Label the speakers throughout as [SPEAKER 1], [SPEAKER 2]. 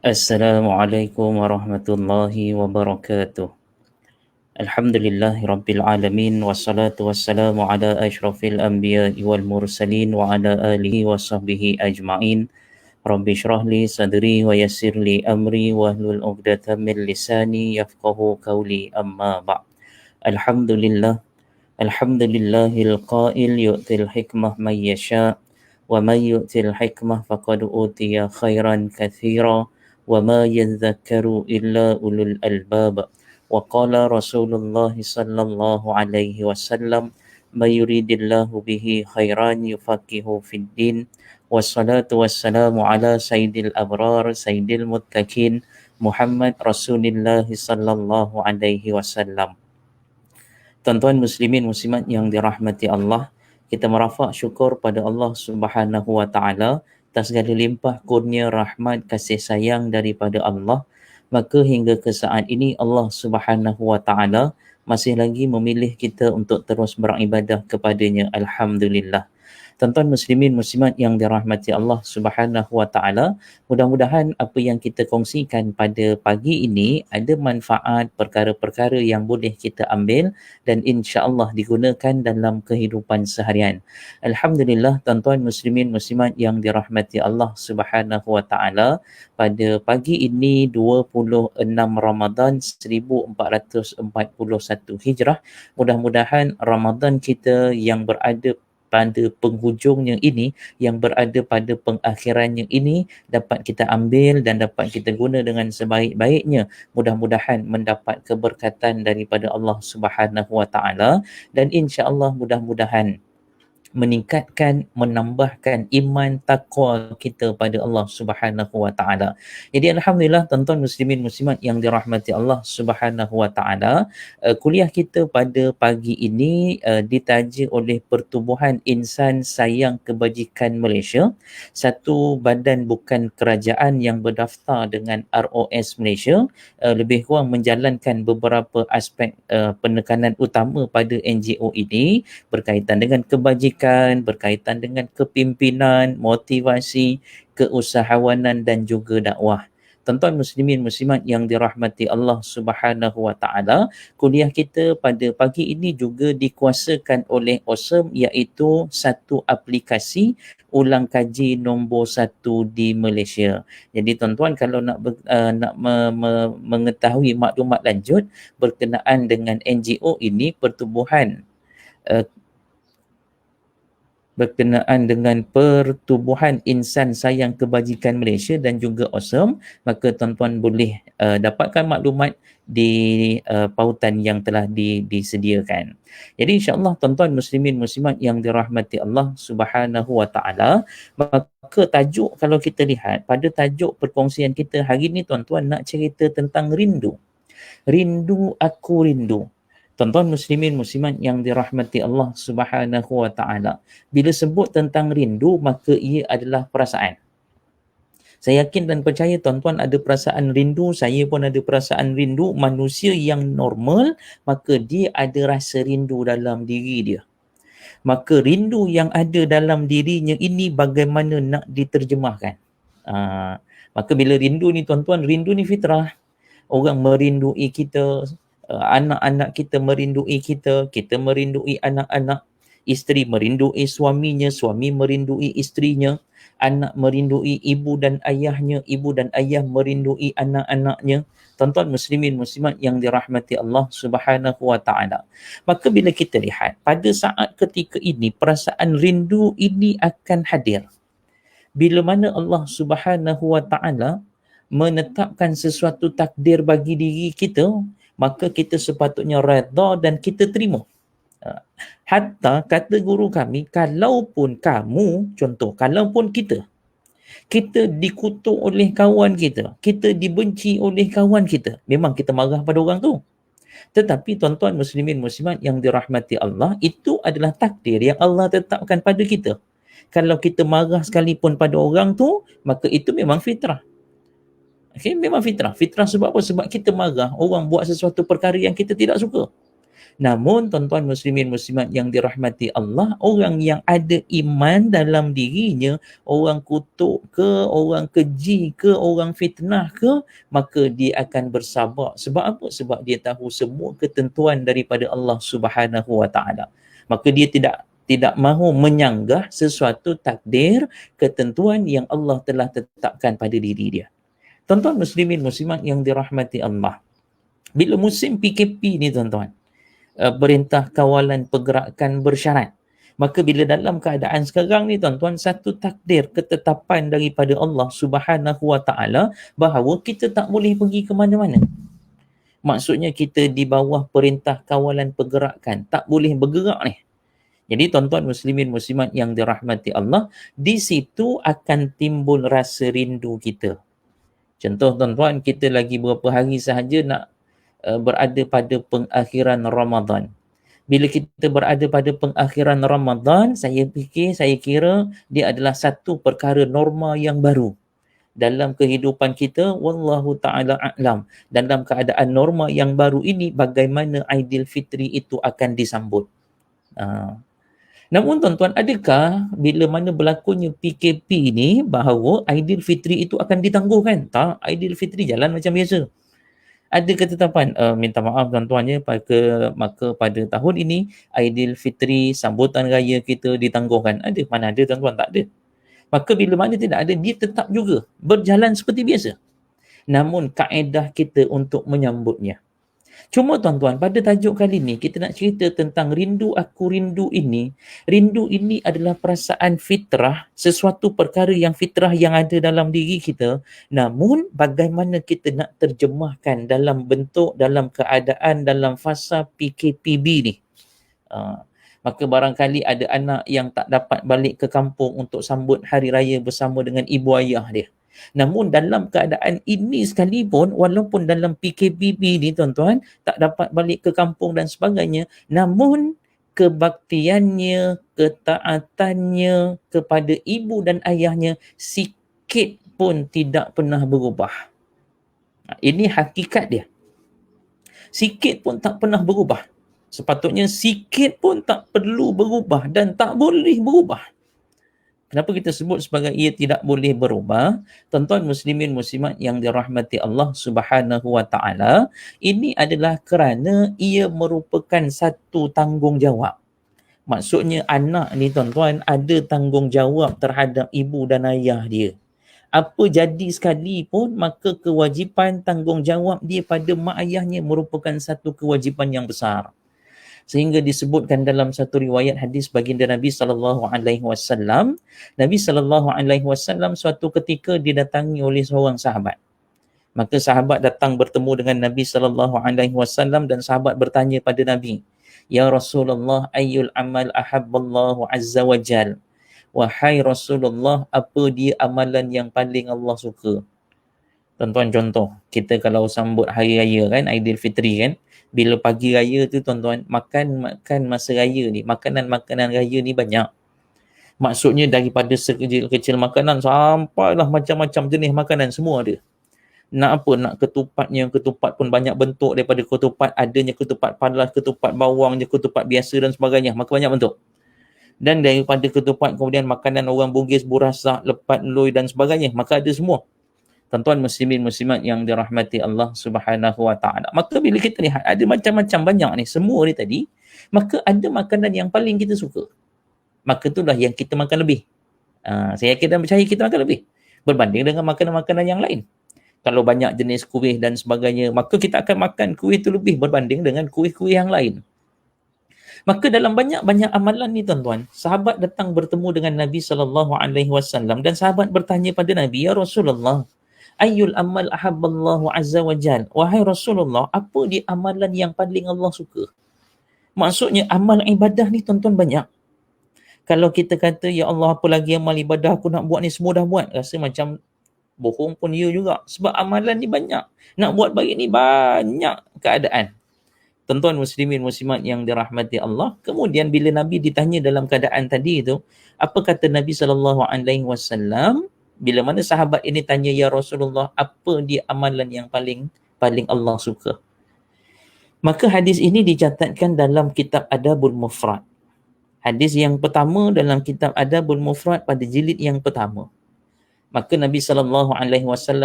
[SPEAKER 1] Assalamualaikum warahmatullahi wabarakatuh. Alhamdulillahi rabbil alamin wassalatu wassalamu ala asyrafil anbiya'i wal mursalin wa ala alihi wa sahbihi ajma'in. Rabbi shrah li sadri wa yassir li amri wa hlul 'uqdatam min lisani yafqahu qawli amma ba'. Alhamdulillah, alhamdulillahil qail yu'til hikmah man yasha' wa man yu'til hikmah faqad utiya khairan katsira wa ma yadhakkaru illa ulul albab. Wa qala Rasulullah sallallahu alaihi wasallam, may yuridillahu bihi khairan yufaqihu fid din. Wassalatu wassalamu ala sayyidil abrar sayyidil muttaqin Muhammad Rasulillah sallallahu alaihi wasallam. Tuan-tuan muslimin muslimat yang dirahmati Allah, kita merafak syukur pada Allah Subhanahu wa taala atas segala limpah kurnia rahmat kasih sayang daripada Allah. Maka hingga ke saat ini Allah Subhanahu wa taala masih lagi memilih kita untuk terus beribadah kepadanya. Alhamdulillah. Tuan-tuan muslimin muslimat yang dirahmati Allah Subhanahu wa taala, mudah-mudahan apa yang kita kongsikan pada pagi ini ada manfaat, perkara-perkara yang boleh kita ambil dan insya-Allah digunakan dalam kehidupan seharian. Alhamdulillah tuan-tuan muslimin muslimat yang dirahmati Allah Subhanahu wa taala, pada pagi ini 26 Ramadan 1441 Hijrah, mudah-mudahan Ramadan kita yang berada pada penghujungnya ini, yang berada pada pengakhirannya ini dapat kita ambil dan dapat kita guna dengan sebaik-baiknya. Mudah-mudahan mendapat keberkatan daripada Allah Subhanahu wa taala dan insya-Allah mudah-mudahan meningkatkan, menambahkan iman takwa kita pada Allah Subhanahu wa taala. Jadi alhamdulillah tuan-tuan muslimin muslimat yang dirahmati Allah Subhanahu wa taala, kuliah kita pada pagi ini ditaja oleh Pertubuhan Insan Sayang Kebajikan Malaysia, satu badan bukan kerajaan yang berdaftar dengan ROS Malaysia, lebih kurang menjalankan beberapa aspek penekanan utama pada NGO ini berkaitan dengan kebajikan, berkaitan dengan kepimpinan, motivasi, keusahawanan dan juga dakwah. Tuan-tuan muslimin muslimat yang dirahmati Allah Subhanahu wa taala, kuliah kita pada pagi ini juga dikuasakan oleh Awesome, iaitu satu aplikasi ulang kaji nombor 1 di Malaysia. Jadi tuan-tuan kalau nak mengetahui maklumat lanjut berkenaan dengan NGO ini, pertubuhan berkenaan dengan Pertubuhan Insan Sayang Kebajikan Malaysia dan juga Awesome, maka tuan-tuan boleh dapatkan maklumat di pautan yang telah disediakan. Jadi insya-Allah tuan-tuan muslimin muslimat yang dirahmati Allah Subhanahu wa taala, maka tajuk, kalau kita lihat pada tajuk perkongsian kita hari ini, tuan-tuan nak cerita tentang rindu. Rindu, aku rindu. Tuan-tuan muslimin muslimat yang dirahmati Allah Subhanahu wa taala, bila sebut tentang rindu maka ia adalah perasaan. Saya yakin dan percaya tuan-tuan ada perasaan rindu, saya pun ada perasaan rindu. Manusia yang normal maka dia ada rasa rindu dalam diri dia. Maka rindu yang ada dalam dirinya ini bagaimana nak diterjemahkan? Maka bila rindu ni tuan-tuan, rindu ni fitrah. Orang merindui kita, anak-anak kita merindui kita, kita merindui anak-anak, isteri merindui suaminya, suami merindui isterinya, anak merindui ibu dan ayahnya, ibu dan ayah merindui anak-anaknya. Tuan-tuan muslimin muslimat yang dirahmati Allah Subhanahu wa taala. Maka bila kita lihat pada saat ketika ini, perasaan rindu ini akan hadir bila mana Allah Subhanahu wa taala menetapkan sesuatu takdir bagi diri kita, maka kita sepatutnya redha dan kita terima. Hatta kata guru kami, kalaupun kamu, contoh, kalaupun kita dikutuk oleh kawan kita, kita dibenci oleh kawan kita, memang kita marah pada orang tu. Tetapi tuan-tuan muslimin muslimat yang dirahmati Allah, itu adalah takdir yang Allah tetapkan pada kita. Kalau kita marah sekalipun pada orang tu, maka itu memang fitrah. Okay, memang fitrah. Fitrah sebab apa? Sebab kita marah orang buat sesuatu perkara yang kita tidak suka. Namun tuan-tuan muslimin muslimat yang dirahmati Allah, orang yang ada iman dalam dirinya, orang kutuk ke, orang keji ke, orang fitnah ke, maka dia akan bersabar. Sebab apa? Sebab dia tahu semua ketentuan daripada Allah Subhanahu Wa Taala. Maka dia tidak mahu menyanggah sesuatu takdir, ketentuan yang Allah telah tetapkan pada diri dia. Tuan-tuan muslimin muslimat yang dirahmati Allah, bila musim PKP ni tuan-tuan, perintah kawalan pergerakan bersyarat, maka bila dalam keadaan sekarang ni tuan-tuan, satu takdir ketetapan daripada Allah Subhanahu Wa Taala bahawa kita tak boleh pergi ke mana-mana. Maksudnya kita di bawah perintah kawalan pergerakan, tak boleh bergerak ni. Jadi tuan-tuan muslimin muslimat yang dirahmati Allah, di situ akan timbul rasa rindu kita. Contoh tuan-tuan, kita lagi berapa hari sahaja nak berada pada pengakhiran Ramadan. Bila kita berada pada pengakhiran Ramadan, saya kira dia adalah satu perkara norma yang baru dalam kehidupan kita. Wallahu ta'ala a'lam. Dalam keadaan norma yang baru ini, bagaimana Aidilfitri itu akan disambut. Namun tuan-tuan, adakah bila mana berlakunya PKP ni bahawa Aidilfitri itu akan ditangguhkan? Tak, Aidilfitri jalan macam biasa. Ada ketetapan, minta maaf tuan-tuan ya, maka pada tahun ini Aidilfitri, sambutan raya kita ditangguhkan. Ada? Mana ada tuan-tuan, tak ada. Maka bila mana tidak ada, dia tetap juga berjalan seperti biasa. Namun kaedah kita untuk menyambutnya. Cuma tuan-tuan, pada tajuk kali ni kita nak cerita tentang rindu aku rindu ini. Rindu ini adalah perasaan fitrah, sesuatu perkara yang fitrah yang ada dalam diri kita. Namun bagaimana kita nak terjemahkan dalam bentuk, dalam keadaan, dalam fasa PKPB ni. Maka barangkali ada anak yang tak dapat balik ke kampung untuk sambut hari raya bersama dengan ibu ayah dia. Namun dalam keadaan ini sekalipun, walaupun dalam PKPB ni tuan-tuan, tak dapat balik ke kampung dan sebagainya, namun kebaktiannya, ketaatannya kepada ibu dan ayahnya sikit pun tidak pernah berubah. Ini hakikat dia. Sikit pun tak pernah berubah. Sepatutnya sikit pun tak perlu berubah dan tak boleh berubah. Kenapa kita sebut sebagai ia tidak boleh berubah? Tuan-tuan muslimin muslimat yang dirahmati Allah Subhanahu Wa Taala, ini adalah kerana ia merupakan satu tanggungjawab. Maksudnya anak ni tuan-tuan ada tanggungjawab terhadap ibu dan ayah dia. Apa jadi sekalipun, maka kewajipan tanggungjawab dia pada mak ayahnya merupakan satu kewajipan yang besar. Sehingga disebutkan dalam satu riwayat hadis baginda Nabi SAW, Nabi SAW suatu ketika didatangi oleh seorang sahabat. Maka sahabat datang bertemu dengan Nabi SAW dan sahabat bertanya pada Nabi, "Ya Rasulullah, ayyul amal ahabballahu azza wa jal?" Wahai Rasulullah, apa dia amalan yang paling Allah suka? Tuan-tuan, contoh, kita kalau sambut hari raya kan, Aidilfitri kan, bila pagi raya tu tuan-tuan, makan masa raya ni, makanan-makanan raya ni banyak. Maksudnya daripada sekecil-kecil makanan sampailah macam-macam jenis makanan semua ada. Nak apa? Nak ketupatnya, ketupat pun banyak bentuk. Daripada ketupat, adanya ketupat palas, ketupat bawang je, ketupat biasa dan sebagainya. Maka banyak bentuk. Dan daripada ketupat kemudian makanan orang Bugis, burasak, lepat, loy dan sebagainya. Maka ada semua. Tuan-tuan muslimin muslimat yang dirahmati Allah Subhanahu Wa Taala. Maka bila kita lihat ada macam-macam banyak ni, semua ni tadi, maka ada makanan yang paling kita suka. Maka itulah yang kita makan lebih. Saya yakin dan percaya kita makan lebih berbanding dengan makanan-makanan yang lain. Kalau banyak jenis kuih dan sebagainya, maka kita akan makan kuih itu lebih berbanding dengan kuih-kuih yang lain. Maka dalam banyak-banyak amalan ni tuan-tuan, sahabat datang bertemu dengan Nabi SAW dan sahabat bertanya pada Nabi, "Ya Rasulullah, ayyul amal ahabballahu azza wa jal?" Wahai Rasulullah, apa dia amalan yang paling Allah suka? Maksudnya amal ibadah ni tuan-tuan banyak. Kalau kita kata, "Ya Allah, apa lagi amal ibadah aku nak buat ni, semua dah buat." Rasa macam bohong pun ya juga. Sebab amalan ni banyak. Nak buat baik ni banyak keadaan. Tuan-tuan muslimin muslimat yang dirahmati Allah. Kemudian bila Nabi ditanya dalam keadaan tadi itu, apa kata Nabi SAW? Bila mana sahabat ini tanya, "Ya Rasulullah, apa dia amalan yang paling Allah suka?" Maka hadis ini dicatatkan dalam kitab Adabul Mufrad. Hadis yang pertama dalam kitab Adabul Mufrad pada jilid yang pertama. Maka Nabi SAW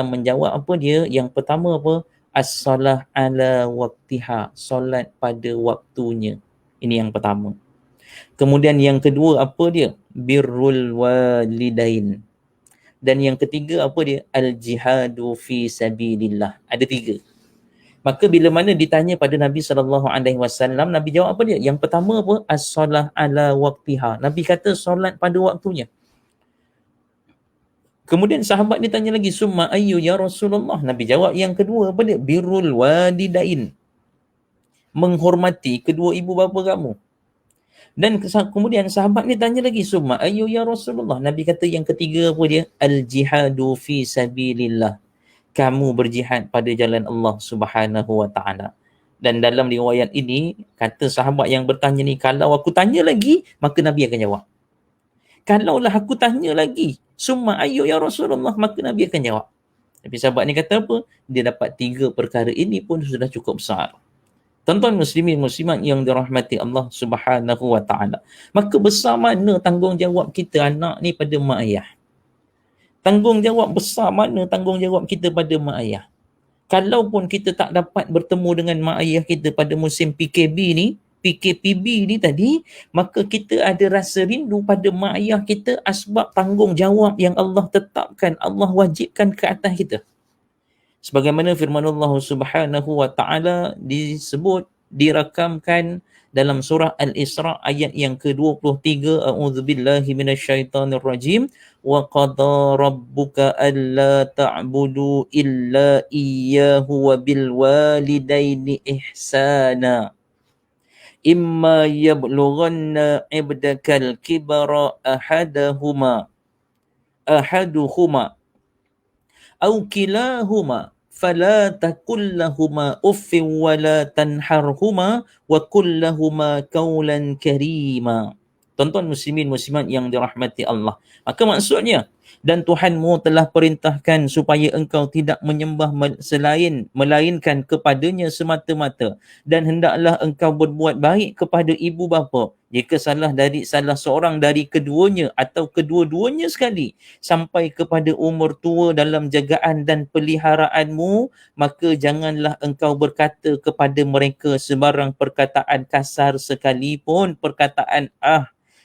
[SPEAKER 1] menjawab apa dia? Yang pertama apa? As-salah ala waqtiha. Solat pada waktunya. Ini yang pertama. Kemudian yang kedua apa dia? Birrul walidain. Dan yang ketiga apa dia? Al-jihadu fi sabilillah. Ada tiga. Maka bila mana ditanya pada Nabi SAW, Nabi jawab apa dia? Yang pertama apa? As-salah ala waqtiha. Nabi kata solat pada waktunya. Kemudian sahabat ni tanya lagi, summa ayyu ya Rasulullah? Nabi jawab yang kedua apa dia? Birrul walidain. Menghormati kedua ibu bapa kamu. Dan kemudian sahabat ni tanya lagi, summa ayyu ya Rasulullah? Nabi kata yang ketiga apa dia? Al-jihadu fi sabilillah. Kamu berjihad pada jalan Allah Subhanahu wa taala. Dan dalam riwayat ini kata sahabat yang bertanya ni, kalau aku tanya lagi maka Nabi akan jawab. Kalaulah aku tanya lagi, summa ayyu ya Rasulullah, maka Nabi akan jawab. Tapi sahabat ni kata apa? Dia dapat tiga perkara ini pun sudah cukup besar. Tuan-tuan muslimin muslimat yang dirahmati Allah Subhanahu wa taala. Maka besar mana tanggungjawab kita anak ni pada mak ayah? Tanggungjawab besar mana tanggungjawab kita pada mak ayah? Kalaupun kita tak dapat bertemu dengan mak ayah kita pada musim PKPB ni tadi, maka kita ada rasa rindu pada mak ayah kita asbab tanggungjawab yang Allah tetapkan, Allah wajibkan ke atas kita. Sebagaimana firman Allah Subhanahu wa taala disebut, dirakamkan dalam surah Al-Isra ayat yang ke-23, a'udzubillahi minasyaitonirrajim, wa qada rabbuka alla ta'budu illa iyyahu wa bil walidaini ihsana imma yablughanna 'ibdakal kibara ahaduhuma aw kilahuma fala taqul lahumā uffin wa la tanharhumā wa qul lahumā qawlan karīmā. Tuan-tuan muslimin muslimat yang dirahmati Allah. Maka maksudnya, dan Tuhanmu telah perintahkan supaya engkau tidak menyembah melainkan kepadanya semata-mata, dan hendaklah engkau berbuat baik kepada ibu bapa jika salah seorang dari keduanya atau kedua-duanya sekali sampai kepada umur tua dalam jagaan dan peliharaanmu, maka janganlah engkau berkata kepada mereka sebarang perkataan kasar sekalipun perkataan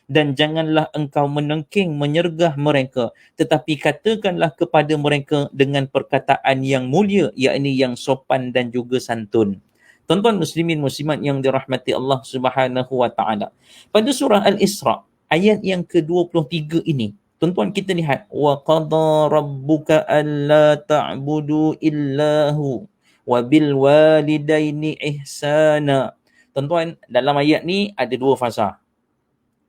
[SPEAKER 1] dan janganlah engkau menengking menyergah mereka, tetapi katakanlah kepada mereka dengan perkataan yang mulia, yakni yang sopan dan juga santun. Tuan-tuan muslimin muslimat yang dirahmati Allah Subhanahu wa taala. Pada surah Al-Isra ayat yang ke-23 ini, tuan-tuan kita lihat, wa qada rabbuka alla ta'budu illahu wa bil walidaini ihsana. Tuan-tuan, dalam ayat ni ada dua fasa.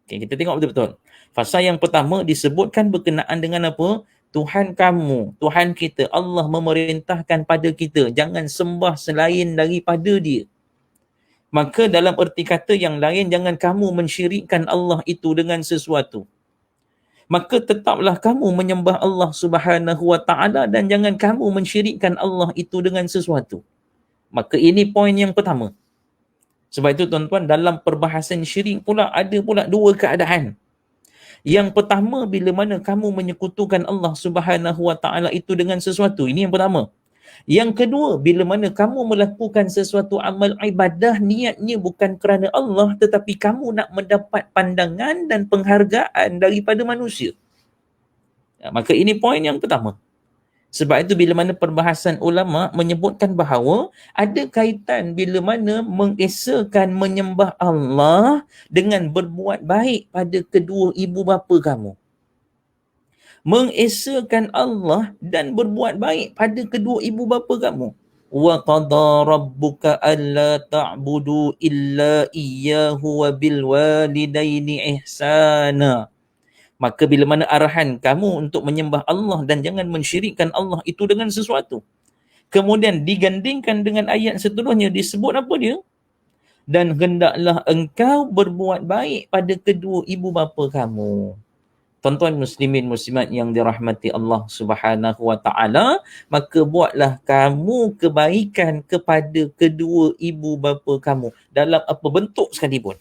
[SPEAKER 1] Okay, kita tengok betul-betul. Fasa yang pertama disebutkan berkenaan dengan apa? Tuhan kamu, Tuhan kita, Allah memerintahkan pada kita jangan sembah selain daripada dia. Maka dalam erti kata yang lain, jangan kamu mensyirikkan Allah itu dengan sesuatu. Maka tetaplah kamu menyembah Allah Subhanahu wa taala dan jangan kamu mensyirikkan Allah itu dengan sesuatu. Maka ini poin yang pertama. Sebab itu tuan-tuan, dalam perbahasan syirik pula ada pula dua keadaan. Yang pertama, bila mana kamu menyekutukan Allah Subhanahu wa taala itu dengan sesuatu. Ini yang pertama. Yang kedua, bila mana kamu melakukan sesuatu amal ibadah, niatnya bukan kerana Allah, tetapi kamu nak mendapat pandangan dan penghargaan daripada manusia. Maka ini poin yang pertama. Sebab itu bila mana perbahasan ulama menyebutkan bahawa ada kaitan bila mana mengesakan menyembah Allah dengan berbuat baik pada kedua ibu bapa kamu. Mengesakan Allah dan berbuat baik pada kedua ibu bapa kamu. Wa qada rabbuka alla ta'budu illa iyyahu wa bil walidaini ihsana. Maka bila mana arahan kamu untuk menyembah Allah dan jangan mensyirikkan Allah itu dengan sesuatu. Kemudian digandingkan dengan ayat seterusnya, disebut apa dia? Dan hendaklah engkau berbuat baik pada kedua ibu bapa kamu. Tuan-tuan muslimin muslimat yang dirahmati Allah Subhanahu wa taala, maka buatlah kamu kebaikan kepada kedua ibu bapa kamu dalam apa bentuk sekalipun.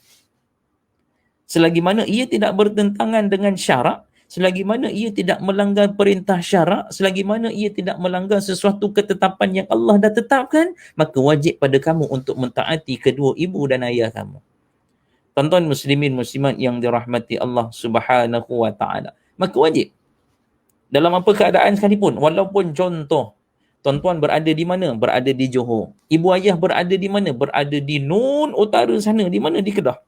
[SPEAKER 1] Selagi mana ia tidak bertentangan dengan syarak, selagi mana ia tidak melanggar perintah syarak, selagi mana ia tidak melanggar sesuatu ketetapan yang Allah dah tetapkan, maka wajib pada kamu untuk mentaati kedua ibu dan ayah kamu. Tuan-tuan muslimin muslimat yang dirahmati Allah Subhanahu wa taala, maka wajib dalam apa keadaan sekalipun, walaupun contoh tuan-tuan berada di mana? Berada di Johor. Ibu ayah berada di mana? Berada di Nun Utara sana, di mana? Di Kedah.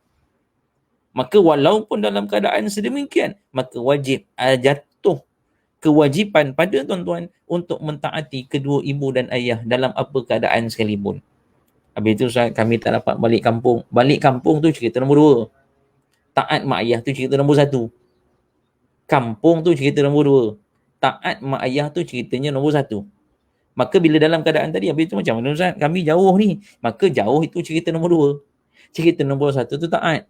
[SPEAKER 1] Maka walaupun dalam keadaan sedemikian, maka wajib jatuh kewajipan pada tuan-tuan untuk mentaati kedua ibu dan ayah dalam apa keadaan sekalipun. Habis itu Ustaz, kami tak dapat balik kampung. Balik kampung tu cerita nombor 2. Taat mak ayah tu cerita nombor 1. Kampung tu cerita nombor 2. Taat mak ayah tu ceritanya nombor 1. Maka bila dalam keadaan tadi, habis itu macam mana Ustaz? Kami jauh ni. Maka jauh itu cerita nombor 2. Cerita nombor 1 tu taat.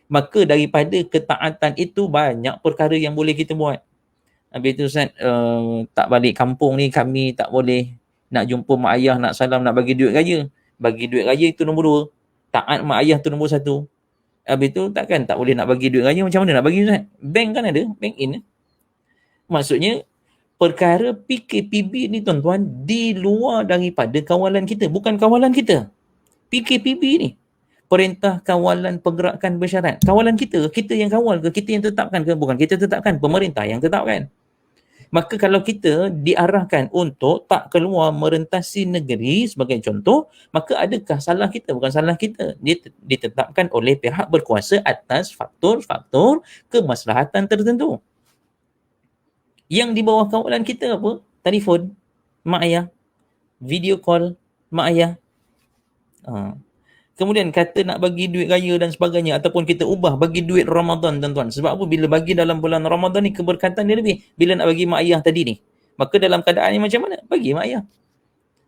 [SPEAKER 1] Maka daripada ketaatan itu banyak perkara yang boleh kita buat. Habis itu Ustaz, tak balik kampung ni kami tak boleh nak jumpa mak ayah, nak salam, nak bagi duit raya. Bagi duit raya itu nombor 2. Taat mak ayah tu nombor 1. Habis tu takkan tak boleh nak bagi duit raya, macam mana nak bagi Ustaz? Bank kan ada, bank in. Maksudnya perkara PKPB ni tuan-tuan di luar daripada kawalan kita, bukan kawalan kita. PKPB ni Perintah Kawalan Pergerakan Bersyarat. Kawalan kita yang kawal ke? Kita yang tetapkan ke? Bukan kita tetapkan, pemerintah yang tetapkan. Maka kalau kita diarahkan untuk tak keluar merentasi negeri sebagai contoh, maka adakah salah kita? Bukan salah kita. Dia ditetapkan oleh pihak berkuasa atas faktor-faktor kemaslahatan tertentu. Yang di bawah kawalan kita apa? Telefon, mak ayah. Video call, mak ayah. Kemudian kata nak bagi duit raya dan sebagainya, ataupun kita ubah bagi duit Ramadan tuan-tuan. Sebab apa? Bila bagi dalam bulan Ramadan ni keberkatan dia lebih. Bila nak bagi mak ayah tadi ni, maka dalam keadaan ni macam mana? Bagi mak ayah.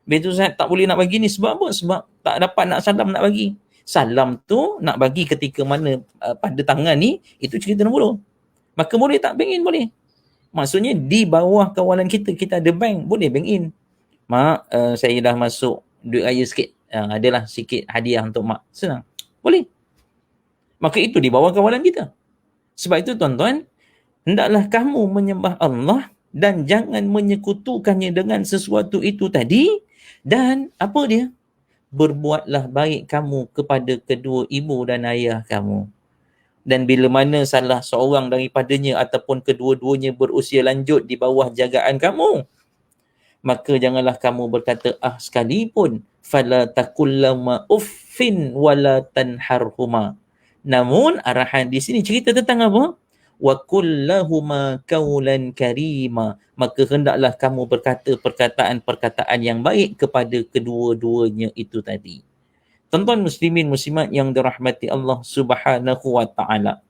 [SPEAKER 1] Betul Ustaz, tak boleh nak bagi ni sebab apa? Sebab tak dapat nak salam, nak bagi. Salam tu nak bagi ketika mana pada tangan ni, itu cerita nombor 2. Maka boleh tak bank in? Boleh. Maksudnya di bawah kawalan kita ada bank, boleh bank in. Mak, saya dah masuk duit raya sikit. Adalah sikit hadiah untuk mak. Senang. Boleh. Maka itu di bawah kawalan kita. Sebab itu tuan-tuan, hendaklah kamu menyembah Allah dan jangan menyekutukannya dengan sesuatu itu tadi. Dan apa dia? Berbuatlah baik kamu kepada kedua ibu dan ayah kamu. Dan bila mana salah seorang daripadanya ataupun kedua-duanya berusia lanjut di bawah jagaan kamu, maka janganlah kamu berkata sekalipun, fala takullama uffin wala tanharhuma. Namun arahan di sini cerita tentang apa? Wa kullahuma qaulan karima. Maka hendaklah kamu berkata perkataan-perkataan yang baik kepada kedua-duanya itu tadi. Tuan-tuan muslimin muslimat yang dirahmati Allah Subhanahu wa taala.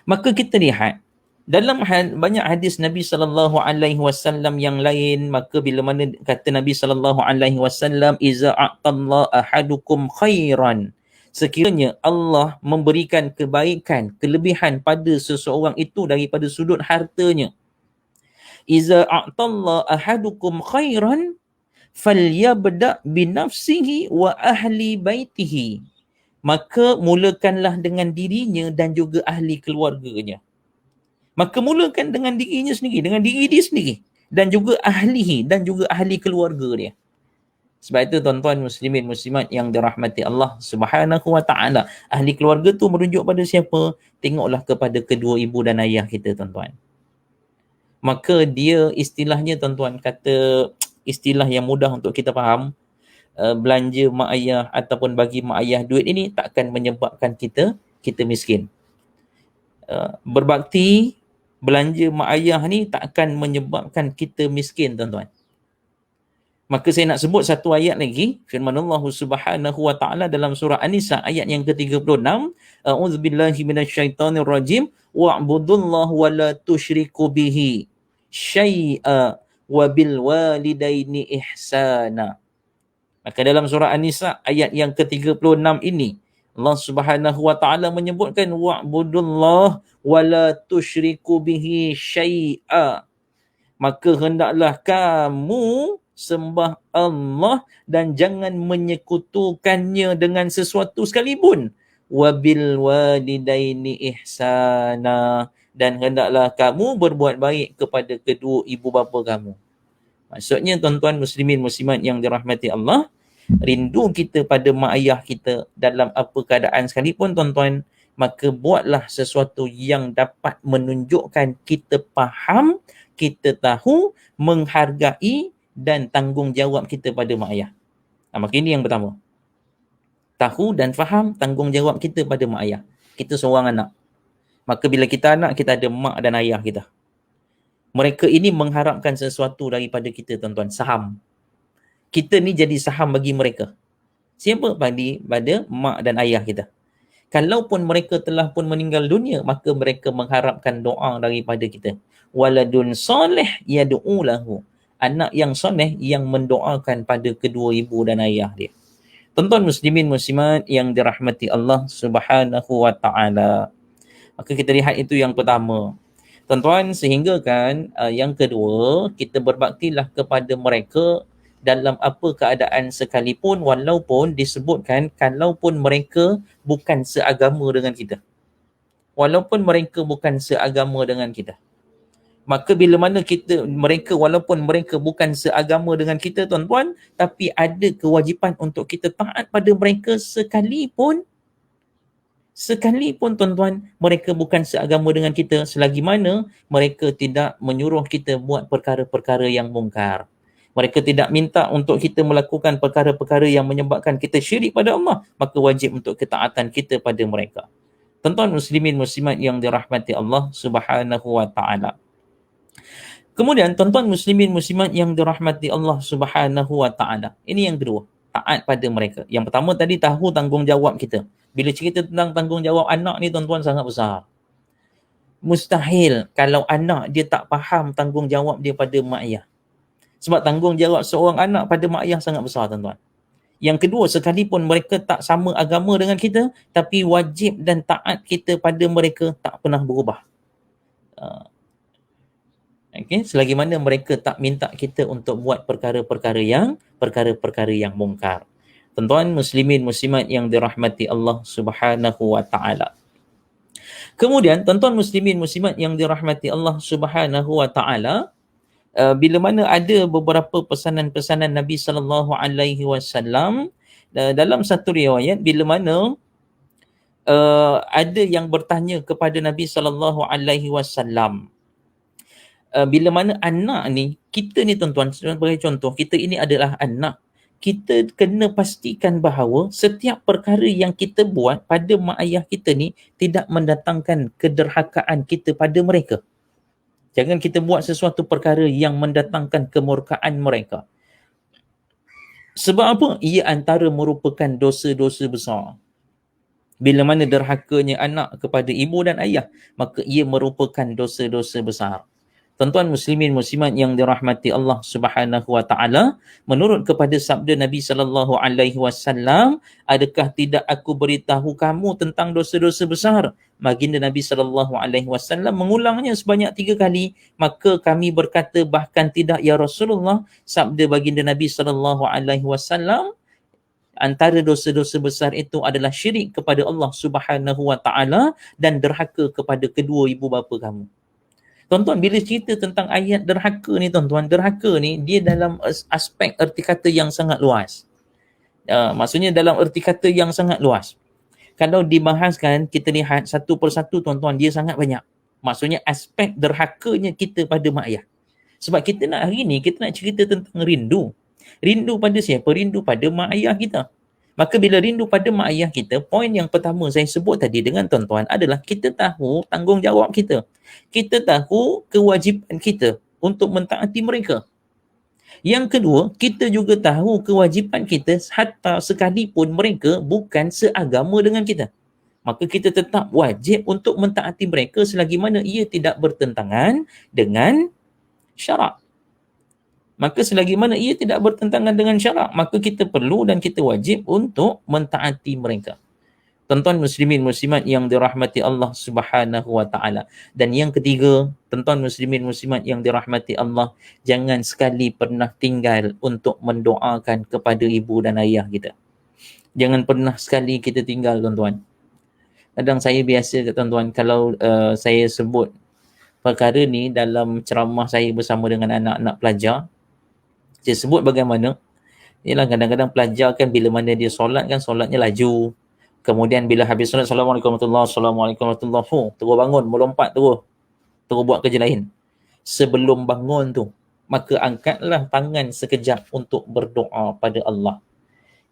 [SPEAKER 1] Maka kita lihat dalam banyak hadis Nabi SAW yang lain, maka bila mana kata Nabi SAW, iza a'tallah ahadukum khairan, sekiranya Allah memberikan kebaikan, kelebihan pada seseorang itu daripada sudut hartanya, iza a'tallah ahadukum khairan falyabda binafsihi wa ahli baitihi, maka mulakanlah dengan dirinya dan juga ahli keluarganya. Maka mulakan dengan dirinya sendiri, dengan diri dia sendiri, dan juga ahlihi, dan juga ahli keluarga dia. Sebab itu tuan-tuan muslimin muslimat yang dirahmati Allah Subhanahu wa taala, ahli keluarga tu merujuk pada siapa? Tengoklah kepada kedua ibu dan ayah kita tuan-tuan. Maka dia istilahnya tuan-tuan, kata istilah yang mudah untuk kita faham, belanja mak ayah ataupun bagi mak ayah duit ini takkan menyebabkan kita miskin. Berbakti, belanja mak ayah ni takkan menyebabkan kita miskin tuan-tuan. Maka saya nak sebut satu ayat lagi, firman Allah Subhanahu wa taala dalam surah An-Nisa ayat yang ke-36, a'udzubillahi minasyaitonirrajim, wa'budullaha wa la tusyriku bihi syai'a wa bil walidaini ihsana. Maka dalam surah An-Nisa ayat yang ke-36 ini, Allah Subhanahu wa taala menyebutkan wa'budullah wala tusyriku bihi syai'a. Maka hendaklah kamu sembah Allah dan jangan menyekutukannya dengan sesuatu sekalipun. Wabil walidaini ihsana, dan hendaklah kamu berbuat baik kepada kedua ibu bapa kamu. Maksudnya tuan-tuan muslimin muslimat yang dirahmati Allah, rindu kita pada mak ayah kita dalam apa keadaan sekalipun tuan-tuan, maka buatlah sesuatu yang dapat menunjukkan kita faham, kita tahu, menghargai dan tanggungjawab kita pada mak ayah. Maka ini yang pertama. Tahu dan faham tanggungjawab kita pada mak ayah. Kita seorang anak. Maka bila kita anak, kita ada mak dan ayah kita. Mereka ini mengharapkan sesuatu daripada kita tuan-tuan, saham. Kita ni jadi saham bagi mereka. Siapa? Pada mak dan ayah kita. Kalaupun mereka telah pun meninggal dunia, maka mereka mengharapkan doa daripada kita. Waladun soleh yad'u lahu. Anak yang soleh yang mendoakan pada kedua ibu dan ayah dia. Tuan-tuan muslimin muslimat yang dirahmati Allah Subhanahu wa taala. Maka kita lihat itu yang pertama. Tuan-tuan, sehingga kan yang kedua, kita berbaktilah kepada mereka dalam apa keadaan sekalipun, walaupun disebutkan kalaupun mereka bukan seagama dengan kita. Walaupun mereka bukan seagama dengan kita. Maka bila mana mereka walaupun mereka bukan seagama dengan kita tuan-tuan, tapi ada kewajipan untuk kita taat pada mereka sekalipun tuan-tuan, mereka bukan seagama dengan kita, selagi mana mereka tidak menyuruh kita buat perkara-perkara yang mungkar. Mereka tidak minta untuk kita melakukan perkara-perkara yang menyebabkan kita syirik pada Allah, maka wajib untuk ketaatan kita pada mereka. Tuan-tuan muslimin muslimat yang dirahmati Allah Subhanahu wa taala. Kemudian tuan-tuan muslimin muslimat yang dirahmati Allah Subhanahu wa taala. Ini yang kedua, taat pada mereka. Yang pertama tadi tahu tanggungjawab kita. Bila cerita tentang tanggungjawab anak ni tuan-tuan sangat besar. Mustahil kalau anak dia tak faham tanggungjawab dia pada mak ayah. Sebab tanggungjawab seorang anak pada mak ayah sangat besar tuan-tuan. Yang kedua, sekalipun mereka tak sama agama dengan kita, tapi wajib dan taat kita pada mereka tak pernah berubah. Okay? Selagi mana mereka tak minta kita untuk buat perkara-perkara yang mungkar. Tuan-tuan muslimin muslimat yang dirahmati Allah Subhanahu wa taala. Kemudian tuan-tuan muslimin muslimat yang dirahmati Allah Subhanahu wa taala, bila mana ada beberapa pesanan-pesanan Nabi sallallahu alaihi wasallam, dalam satu riwayat bila mana ada yang bertanya kepada Nabi sallallahu alaihi wasallam, bila mana anak ni, kita ni tuan-tuan, sebagai contoh, kita ini adalah anak. Kita kena pastikan bahawa setiap perkara yang kita buat pada mak ayah kita ni tidak mendatangkan kederhakaan kita pada mereka. Jangan kita buat sesuatu perkara yang mendatangkan kemurkaan mereka. Sebab apa? Ia antara merupakan dosa-dosa besar. Bila mana derhakanya anak kepada ibu dan ayah, maka ia merupakan dosa-dosa besar. Tuan-tuan muslimin muslimat yang dirahmati Allah Subhanahu wa taala, menurut kepada sabda Nabi sallallahu alaihi wasallam, adakah tidak aku beritahu kamu tentang dosa-dosa besar? Baginda Nabi sallallahu alaihi wasallam mengulangnya sebanyak 3 kali. Maka kami berkata, bahkan tidak ya Rasulullah. Sabda baginda Nabi sallallahu alaihi wasallam, antara dosa-dosa besar itu adalah syirik kepada Allah Subhanahu wa taala dan derhaka kepada kedua ibu bapa kamu. Tuan-tuan, bila cerita tentang ayat derhaka ni tuan-tuan, derhaka ni dia dalam aspek erti kata yang sangat luas. Maksudnya dalam erti kata yang sangat luas. Kalau dibahaskan, kita lihat satu persatu tuan-tuan, dia sangat banyak. Maksudnya aspek derhakanya kita pada mak ayah. Sebab kita nak hari ni, kita nak cerita tentang rindu. Rindu pada siapa? Rindu pada mak ayah kita. Maka bila rindu pada mak ayah kita, poin yang pertama saya sebut tadi dengan tuan-tuan adalah kita tahu tanggungjawab kita. Kita tahu kewajipan kita untuk mentaati mereka. Yang kedua, kita juga tahu kewajipan kita hatta sekalipun mereka bukan seagama dengan kita. Maka kita tetap wajib untuk mentaati mereka selagi mana ia tidak bertentangan dengan syarak. Maka selagi mana ia tidak bertentangan dengan syarak, maka kita perlu dan kita wajib untuk mentaati mereka. Tuan-tuan muslimin muslimat yang dirahmati Allah Subhanahu wa taala. Dan yang ketiga, tuan-tuan muslimin muslimat yang dirahmati Allah, jangan sekali pernah tinggal untuk mendoakan kepada ibu dan ayah kita. Jangan pernah sekali kita tinggal, tuan-tuan. Kadang saya biasa kat tuan-tuan, kalau saya sebut perkara ni dalam ceramah saya bersama dengan anak-anak pelajar, saya sebut bagaimana, ialah kadang-kadang pelajar kan bila mana dia solat kan, solatnya laju. Kemudian bila habis solat, Assalamualaikum warahmatullahi wabarakatuh, Assalamualaikum warahmatullahi wabarakatuh, terus bangun, melompat terus buat kerja lain. Sebelum bangun tu, maka angkatlah tangan sekejap untuk berdoa pada Allah.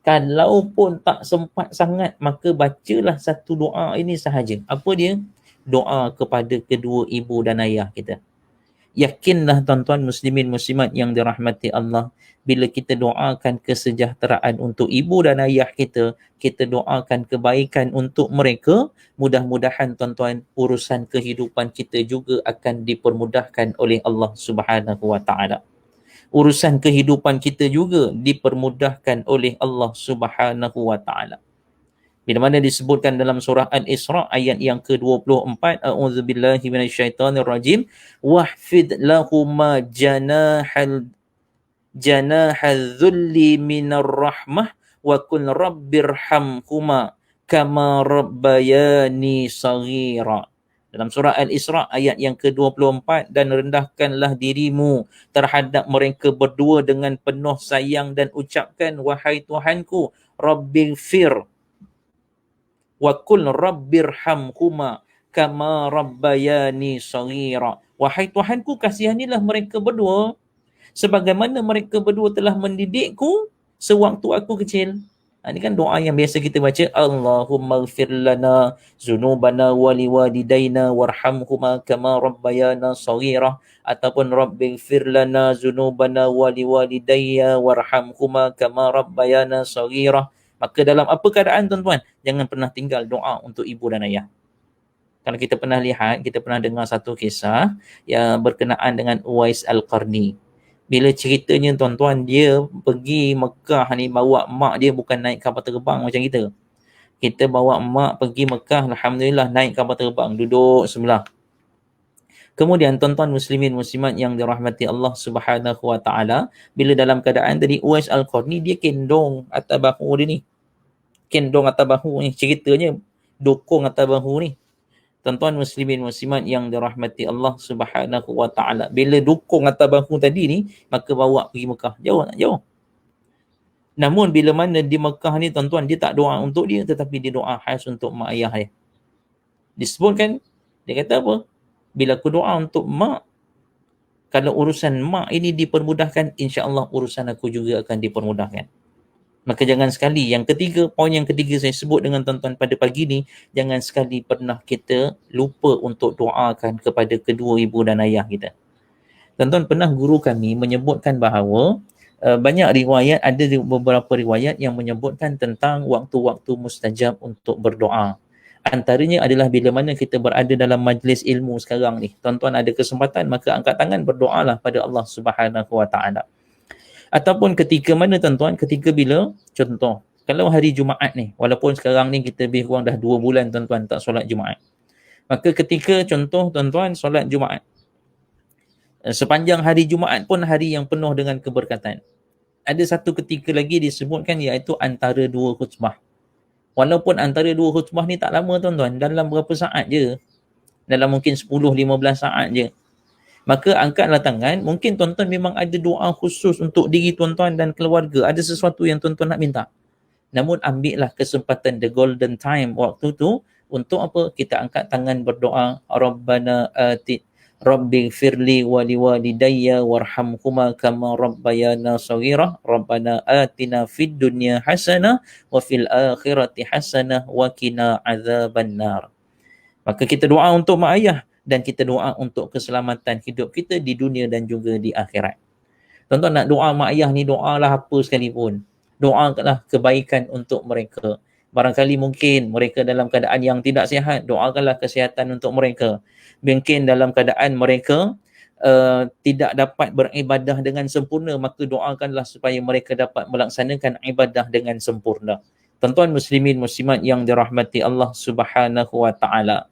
[SPEAKER 1] Kalaupun tak sempat sangat, maka bacalah satu doa ini sahaja. Apa dia? Doa kepada kedua ibu dan ayah kita. Yakinlah tuan-tuan muslimin muslimat yang dirahmati Allah, bila kita doakan kesejahteraan untuk ibu dan ayah kita, kita doakan kebaikan untuk mereka, mudah-mudahan tuan-tuan urusan kehidupan kita juga akan dipermudahkan oleh Allah Subhanahu wa taala. Urusan kehidupan kita juga dipermudahkan oleh Allah Subhanahu wa taala. Bila mana disebutkan dalam surah Al-Isra ayat yang ke-24, a'udzubillahi minasyaitonirrajim, wahfid lahuma janahal dhulli minar rahmah wa kun rabbirhamhuma kama rabbayani saghira. Dalam surah Al-Isra ayat yang ke-24, dan rendahkanlah dirimu terhadap mereka berdua dengan penuh sayang dan ucapkan, wahai Tuhanku, Rabbighfir wa qul rabbirhamhuma kama rabbayani saghira. Wahai Tuhanku, kasihanilah mereka berdua sebagaimana mereka berdua telah mendidikku sewaktu aku kecil. Ini kan doa yang biasa kita baca, Allahumma ighfir lana zunubana wa liwalidayna warhamhuma kama rabbayana saghira, ataupun rabbighfir lana zunubana wa liwalidayya warhamhuma kama rabbayana saghira. Maka dalam apa keadaan, tuan-tuan, jangan pernah tinggal doa untuk ibu dan ayah. Kalau kita pernah lihat, kita pernah dengar satu kisah yang berkenaan dengan Uwais Al-Qarni. Bila ceritanya, tuan-tuan, dia pergi Mekah ni bawa mak dia, bukan naik kapal terbang macam kita. Kita bawa mak pergi Mekah, alhamdulillah naik kapal terbang, duduk sebelah. Kemudian tuan-tuan muslimin muslimat yang dirahmati Allah Subhanahu wa taala, bila dalam keadaan tadi Uwais Al-Qarni, dia kendong atas bahu dia ni. Kendong atas bahu ni, ceritanya dokong atas bahu ni. Tuan-tuan muslimin muslimat yang dirahmati Allah Subhanahu wa taala, bila dukung atas bahu tadi ni, maka bawa pergi Mekah. Jauh tak? Jauh. Namun bila mana di Mekah ni, tuan-tuan, dia tak doa untuk dia, tetapi dia doa khas untuk mak ayah dia. Disebutkan, dia kata apa? Bila aku doa untuk mak, kalau urusan mak ini dipermudahkan, insya-Allah urusan aku juga akan dipermudahkan. Maka jangan sekali, yang ketiga, poin yang ketiga saya sebut dengan tuan-tuan pada pagi ni, jangan sekali pernah kita lupa untuk doakan kepada kedua ibu dan ayah kita. Tuan-tuan, pernah guru kami menyebutkan bahawa banyak riwayat, ada beberapa riwayat yang menyebutkan tentang waktu-waktu mustajab untuk berdoa. Antaranya adalah bila mana kita berada dalam majlis ilmu sekarang ni. Tuan-tuan ada kesempatan, maka angkat tangan, berdoalah pada Allah Subhanahu wa taala. Ataupun ketika mana, tuan-tuan, ketika bila, contoh, kalau hari Jumaat ni, walaupun sekarang ni kita lebih kurang dah 2 bulan, tuan-tuan, tak solat Jumaat. Maka ketika, contoh, tuan-tuan, solat Jumaat. Sepanjang hari Jumaat pun hari yang penuh dengan keberkatan. Ada satu ketika lagi disebutkan, iaitu antara 2 khutbah. Walaupun antara 2 khutbah ni tak lama, tuan-tuan, dalam berapa saat je. Dalam mungkin 10-15 saat je. Maka angkatlah tangan, mungkin tuan-tuan memang ada doa khusus untuk diri tuan-tuan dan keluarga, ada sesuatu yang tuan-tuan nak minta. Namun ambillah kesempatan, the golden time, waktu tu, untuk apa? Kita angkat tangan berdoa, Rabbana Rabbighfirli wa liwalidayya warhamhuma kama rabbayana saghira, Rabbana atina fid dunya hasanah wa fil akhirati hasanah wa qina azabannar. Maka kita doa untuk mak ayah, dan kita doa untuk keselamatan hidup kita di dunia dan juga di akhirat. Tuan-tuan, nak doa mak ayah ni, doalah apa sekalipun. Doakanlah kebaikan untuk mereka. Barangkali mungkin mereka dalam keadaan yang tidak sihat, doakanlah kesihatan untuk mereka. Mungkin dalam keadaan mereka tidak dapat beribadah dengan sempurna, maka doakanlah supaya mereka dapat melaksanakan ibadah dengan sempurna. Tuan-tuan muslimin muslimat yang dirahmati Allah Subhanahu wa taala.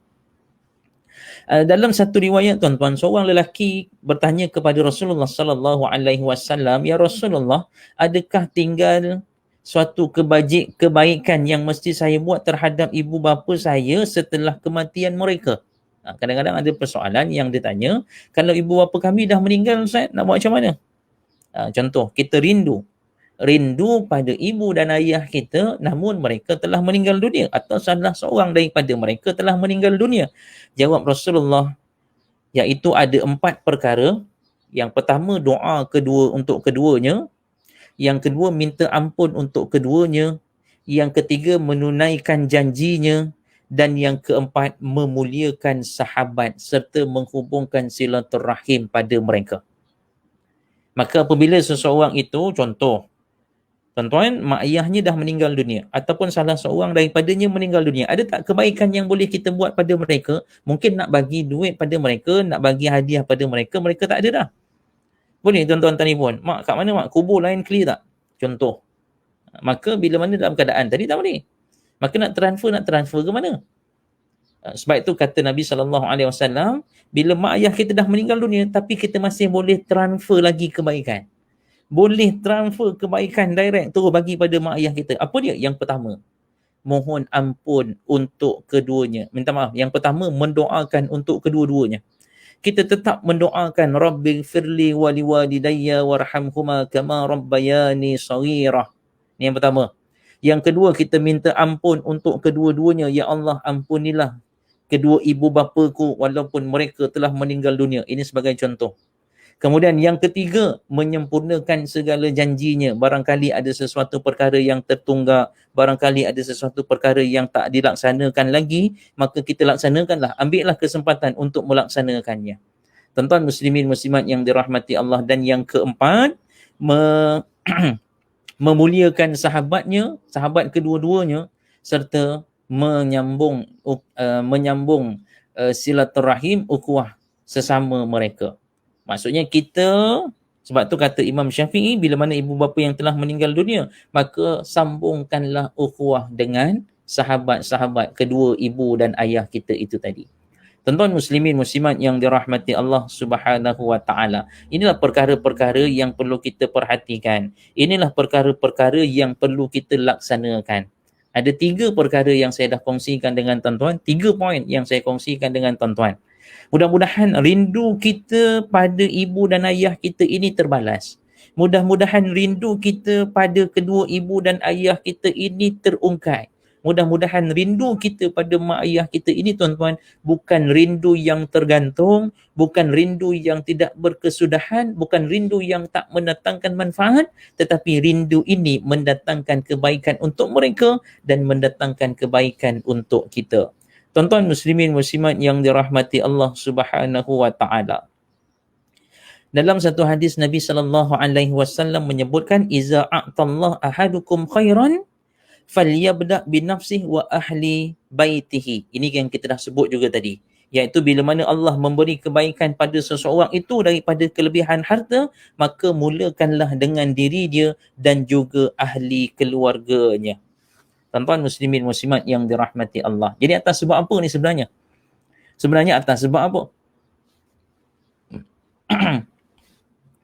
[SPEAKER 1] Dalam satu riwayat tuan-tuan, seorang lelaki bertanya kepada Rasulullah sallallahu alaihi wasallam, "Ya Rasulullah, adakah tinggal suatu kebaikan yang mesti saya buat terhadap ibu bapa saya setelah kematian mereka?" Kadang-kadang ada persoalan yang ditanya, kalau ibu bapa kami dah meninggal, Ustaz, nak buat macam mana? Contoh, kita rindu pada ibu dan ayah kita namun mereka telah meninggal dunia, atau salah seorang daripada mereka telah meninggal dunia. Jawab Rasulullah, iaitu ada 4 perkara. Yang pertama, doa kedua untuk keduanya. Yang kedua, minta ampun untuk keduanya. Yang ketiga, menunaikan janjinya. Dan yang keempat, memuliakan sahabat serta menghubungkan silaturahim pada mereka. Maka apabila seseorang itu, contoh, tuan-tuan, mak ayahnya dah meninggal dunia ataupun salah seorang daripadanya meninggal dunia, ada tak kebaikan yang boleh kita buat pada mereka? Mungkin nak bagi duit pada mereka, nak bagi hadiah pada mereka, mereka tak ada dah. Boleh tuan-tuan telefon, "Mak, kat mana mak? Kubur lain clear tak?" Contoh. Maka bila mana dalam keadaan tadi tak boleh. Maka nak transfer ke mana? Sebab itu kata Nabi SAW, bila mak ayah kita dah meninggal dunia tapi kita masih boleh transfer lagi kebaikan. Boleh transfer kebaikan direct terus bagi pada mak ayah kita. Apa dia? Yang pertama, mohon ampun untuk keduanya. Minta maaf. Yang pertama, mendoakan untuk kedua-duanya. Kita tetap mendoakan, Rabbighfirli wa liwalidayya warhamhuma kama rabbayani shaghira. Ini yang pertama. Yang kedua, kita minta ampun untuk kedua-duanya. Ya Allah, ampunilah kedua ibu bapaku walaupun mereka telah meninggal dunia. Ini sebagai contoh. Kemudian yang ketiga, menyempurnakan segala janjinya. Barangkali ada sesuatu perkara yang tertunggak, barangkali ada sesuatu perkara yang tak dilaksanakan lagi, maka kita laksanakanlah. Ambillah kesempatan untuk melaksanakannya. Tuan-tuan muslimin muslimat yang dirahmati Allah. Dan yang keempat, memuliakan sahabatnya, sahabat kedua-duanya, serta menyambung silaturahim, ukhuwah sesama mereka. Maksudnya kita, sebab tu kata Imam Syafi'i, bila mana ibu bapa yang telah meninggal dunia, maka sambungkanlah ukhuwah dengan sahabat-sahabat kedua ibu dan ayah kita itu tadi. Tuan-tuan muslimin muslimat yang dirahmati Allah Subhanahu wa taala. Inilah perkara-perkara yang perlu kita perhatikan. Inilah perkara-perkara yang perlu kita laksanakan. Ada 3 perkara yang saya dah kongsikan dengan tuan-tuan, 3 poin yang saya kongsikan dengan tuan-tuan. Mudah-mudahan rindu kita pada ibu dan ayah kita ini terbalas. Mudah-mudahan rindu kita pada kedua ibu dan ayah kita ini terungkai. Mudah-mudahan rindu kita pada mak ayah kita ini, tuan-tuan, bukan rindu yang tergantung, bukan rindu yang tidak berkesudahan, bukan rindu yang tak mendatangkan manfaat, tetapi rindu ini mendatangkan kebaikan untuk mereka dan mendatangkan kebaikan untuk kita. Tuan-tuan muslimin muslimat yang dirahmati Allah Subhanahu wa taala. Dalam satu hadis Nabi sallallahu alaihi wasallam menyebutkan, iza a'tallahu ahadukum khairan falyabda bi nafsihi wa ahli baitihi. Ini yang kita dah sebut juga tadi, iaitu bila mana Allah memberi kebaikan pada seseorang itu daripada kelebihan harta, maka mulakanlah dengan diri dia dan juga ahli keluarganya. Tuan-tuan muslimin muslimat yang dirahmati Allah. Jadi atas sebab apa ni sebenarnya? Sebenarnya atas sebab apa?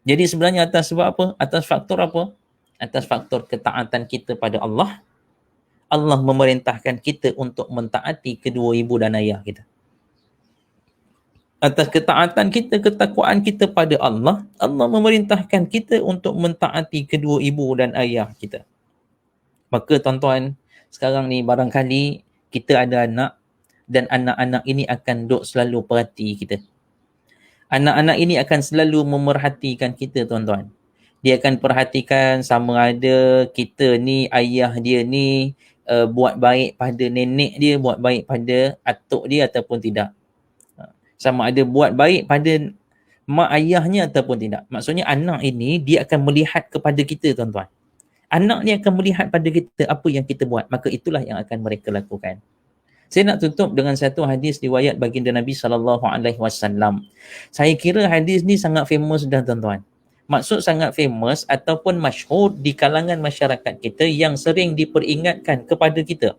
[SPEAKER 1] Jadi sebenarnya atas sebab apa? Atas faktor apa? Atas faktor ketaatan kita pada Allah. Allah memerintahkan kita untuk mentaati kedua ibu dan ayah kita. Atas ketaatan kita, ketakwaan kita pada Allah, Allah memerintahkan kita untuk mentaati kedua ibu dan ayah kita. Maka tuan-tuan, sekarang ni barangkali kita ada anak dan anak-anak ini akan duk selalu perhati kita. Anak-anak ini akan selalu memerhatikan kita, tuan-tuan. Dia akan perhatikan sama ada kita ni, ayah dia ni buat baik pada nenek dia, buat baik pada atuk dia ataupun tidak. Sama ada buat baik pada mak ayahnya ataupun tidak. Maksudnya anak ini dia akan melihat kepada kita, tuan-tuan. Anak ni akan melihat pada kita apa yang kita buat, maka itulah yang akan mereka lakukan. Saya nak tutup dengan satu hadis riwayat baginda Nabi sallallahu alaihi wasallam. Saya kira hadis ni sangat famous dah, tuan-tuan. Maksud sangat famous ataupun masyhur di kalangan masyarakat kita yang sering diperingatkan kepada kita.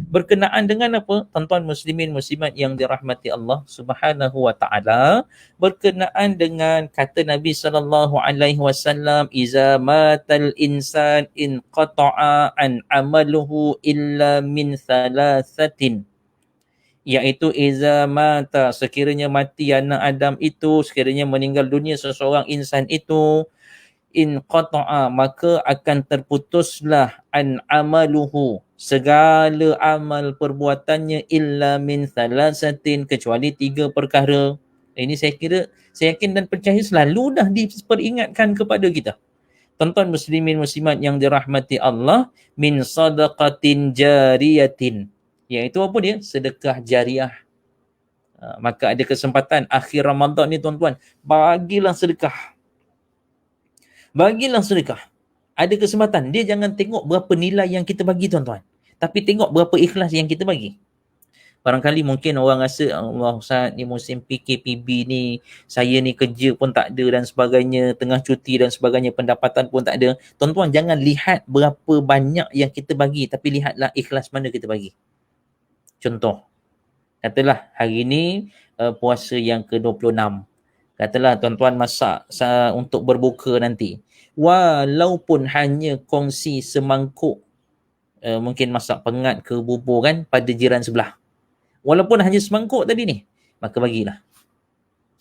[SPEAKER 1] Berkenaan dengan apa? Tuan-tuan muslimin muslimat yang dirahmati Allah Subhanahu wa taala, berkenaan dengan kata Nabi sallallahu alaihi wasallam, "Iza matal insan in qata'a an amaluhu illa min thalathatin." Iaitu iza mata, sekiranya mati anak Adam itu, sekiranya meninggal dunia seseorang insan itu, in qata'a, maka akan terputuslah an amaluhu, segala amal perbuatannya, illa min thalathatin, kecuali 3 perkara. Ini saya yakin dan percaya selalu dah diperingatkan kepada kita. Tuan-tuan muslimin muslimat yang dirahmati Allah, min sadaqatin jariyatin, iaitu apa dia? Sedekah jariah. Maka ada kesempatan akhir Ramadan ni tuan-tuan, bagilah sedekah. Bagilah sedekah. Ada kesempatan. Dia jangan tengok berapa nilai yang kita bagi tuan-tuan, tapi tengok berapa ikhlas yang kita bagi. Barangkali mungkin orang rasa, Allah Ustaz, ni musim PKPB ni, saya ni kerja pun tak ada dan sebagainya, tengah cuti dan sebagainya, pendapatan pun tak ada. Tuan-tuan jangan lihat berapa banyak yang kita bagi, tapi lihatlah ikhlas mana kita bagi. Contoh, katalah hari ni puasa yang ke-26. Katalah tuan-tuan masak untuk berbuka nanti. Walaupun hanya kongsi semangkuk, mungkin masak pengat ke bubur kan pada jiran sebelah. Walaupun hanya semangkuk tadi ni, maka bagilah.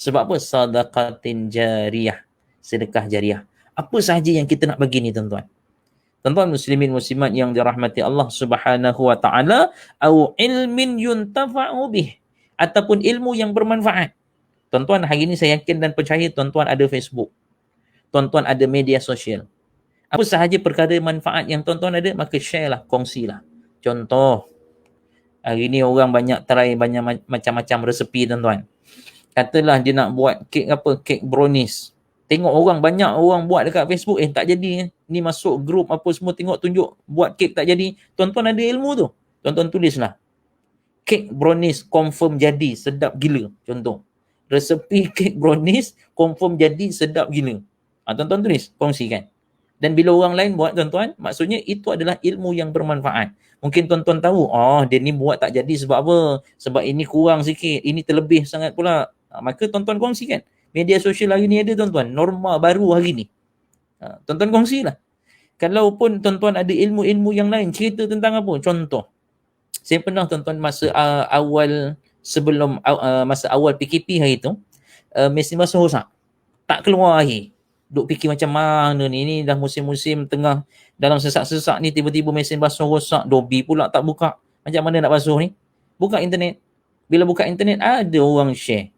[SPEAKER 1] Sebab apa? Sadaqatin jariyah, sedekah jariah. Apa sahaja yang kita nak bagi ni tuan-tuan. Tuan-tuan muslimin muslimat yang dirahmati Allah Subhanahu wa taala, au ilmin yuntafa'u bih, ataupun ilmu yang bermanfaat. Tuan-tuan, hari ini saya yakin dan percaya tuan-tuan ada Facebook. Tuan-tuan ada media sosial. Apa sahaja perkara manfaat yang tuan-tuan ada, maka share lah, kongsilah. Contoh, hari ni orang banyak try banyak macam-macam resepi tuan-tuan. Katalah dia nak buat kek apa, kek brownies. Tengok orang banyak orang buat dekat Facebook, tak jadi. Ni masuk grup apa semua, tengok tunjuk buat kek tak jadi. Tuan-tuan ada ilmu tu, tuan-tuan tulislah. Kek brownies confirm jadi, sedap gila. Contoh, resepi kek brownies confirm jadi, sedap gila. Tuan-tuan tulis, kongsikan. Dan bila orang lain buat tuan-tuan, maksudnya itu adalah ilmu yang bermanfaat. Mungkin tuan-tuan tahu, dia ni buat tak jadi sebab apa? Sebab ini kurang sikit, ini terlebih sangat pula. Maka tuan-tuan kongsikan. Media sosial hari ni ada tuan-tuan, norma baru hari ni. Tuan-tuan kongsilah. Kalau pun tuan-tuan ada ilmu-ilmu yang lain, cerita tentang apa? Contoh, saya pernah tuan-tuan masa awal PKP hari tu, mesin basuh rosak. Tak keluar air. Duk fikir macam mana ni dah musim-musim tengah dalam sesak-sesak ni, tiba-tiba mesin basuh rosak, dobi pula tak buka. Macam mana nak basuh ni? Buka internet. Bila buka internet, ada orang share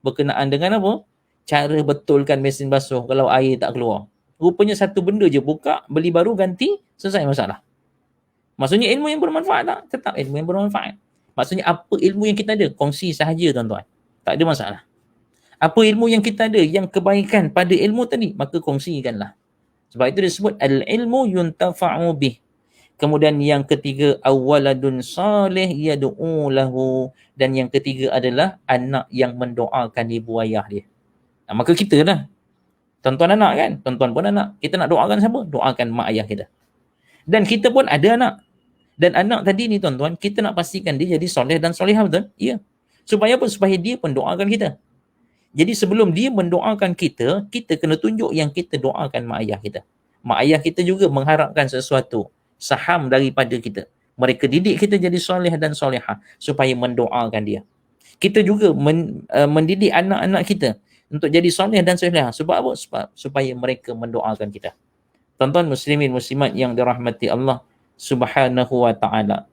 [SPEAKER 1] berkenaan dengan apa? Cara betulkan mesin basuh kalau air tak keluar. Rupanya satu benda je, buka, beli baru, ganti, selesai masalah. Maksudnya ilmu yang bermanfaat tak? Tetap ilmu yang bermanfaat. Maksudnya apa ilmu yang kita ada? Kongsi sahaja tuan-tuan. Tak ada masalah. Apa ilmu yang kita ada, yang kebaikan pada ilmu tadi, maka kongsikanlah. Sebab itu disebut al-ilmu yuntafa'u bih. Kemudian yang ketiga, awaladun salih yad'u lahu. Dan yang ketiga adalah anak yang mendoakan ibu ayah dia. Maka kita lah. Tuan-tuan anak kan? Tuan-tuan pun anak. Kita nak doakan siapa? Doakan mak ayah kita. Dan kita pun ada anak. Dan anak tadi ni tuan-tuan, kita nak pastikan dia jadi soleh dan solehah, betul? Ya. Supaya apa? Supaya dia pun doakan kita. Jadi sebelum dia mendoakan kita, kita kena tunjuk yang kita doakan mak ayah kita. Mak ayah kita juga mengharapkan sesuatu, saham daripada kita. Mereka didik kita jadi soleh dan solehah supaya mendoakan dia. Kita juga mendidik anak-anak kita untuk jadi soleh dan solehah. Sebab apa? Sebab supaya mereka mendoakan kita. Tuan-tuan muslimin muslimat yang dirahmati Allah Subhanahu wa taala.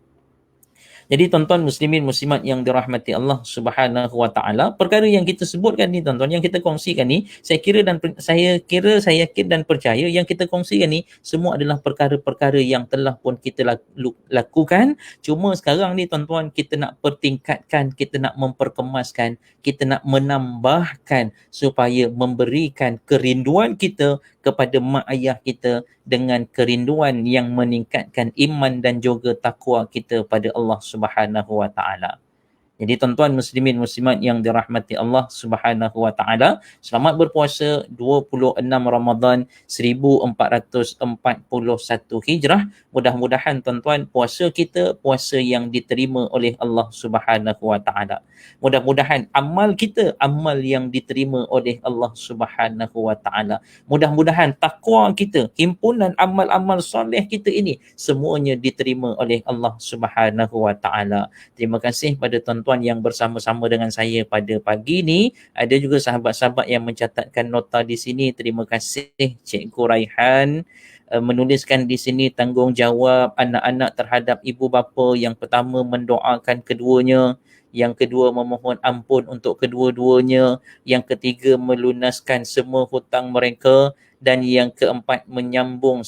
[SPEAKER 1] Jadi tuan-tuan muslimin muslimat yang dirahmati Allah Subhanahu wa taala, perkara yang kita sebutkan ni tuan-tuan, yang kita kongsikan ni, saya yakin dan percaya yang kita kongsikan ni semua adalah perkara-perkara yang telah pun kita lakukan. Cuma sekarang ni tuan-tuan, kita nak pertingkatkan, kita nak memperkemaskan, kita nak menambahkan supaya memberikan kerinduan kita kepada mak ayah kita dengan kerinduan yang meningkatkan iman dan juga takwa kita pada Allah Subhanahu wa taala. Jadi tuan-tuan muslimin muslimat yang dirahmati Allah Subhanahu wa taala, selamat berpuasa 26 Ramadan 1441 Hijrah. Mudah-mudahan tuan-tuan puasa kita puasa yang diterima oleh Allah Subhanahu wa taala. Mudah-mudahan amal kita amal yang diterima oleh Allah Subhanahu wa taala. Mudah-mudahan takwa kita, himpunan amal-amal soleh kita ini semuanya diterima oleh Allah Subhanahu wa taala. Terima kasih pada tuan-tuan yang bersama-sama dengan saya pada pagi ini. Ada juga sahabat-sahabat yang mencatatkan nota di sini. Terima kasih Cikgu Raihan menuliskan di sini tanggungjawab anak-anak terhadap ibu bapa. Yang pertama mendoakan keduanya, yang kedua memohon ampun untuk kedua-duanya, yang ketiga melunaskan semua hutang mereka, dan yang keempat menyambung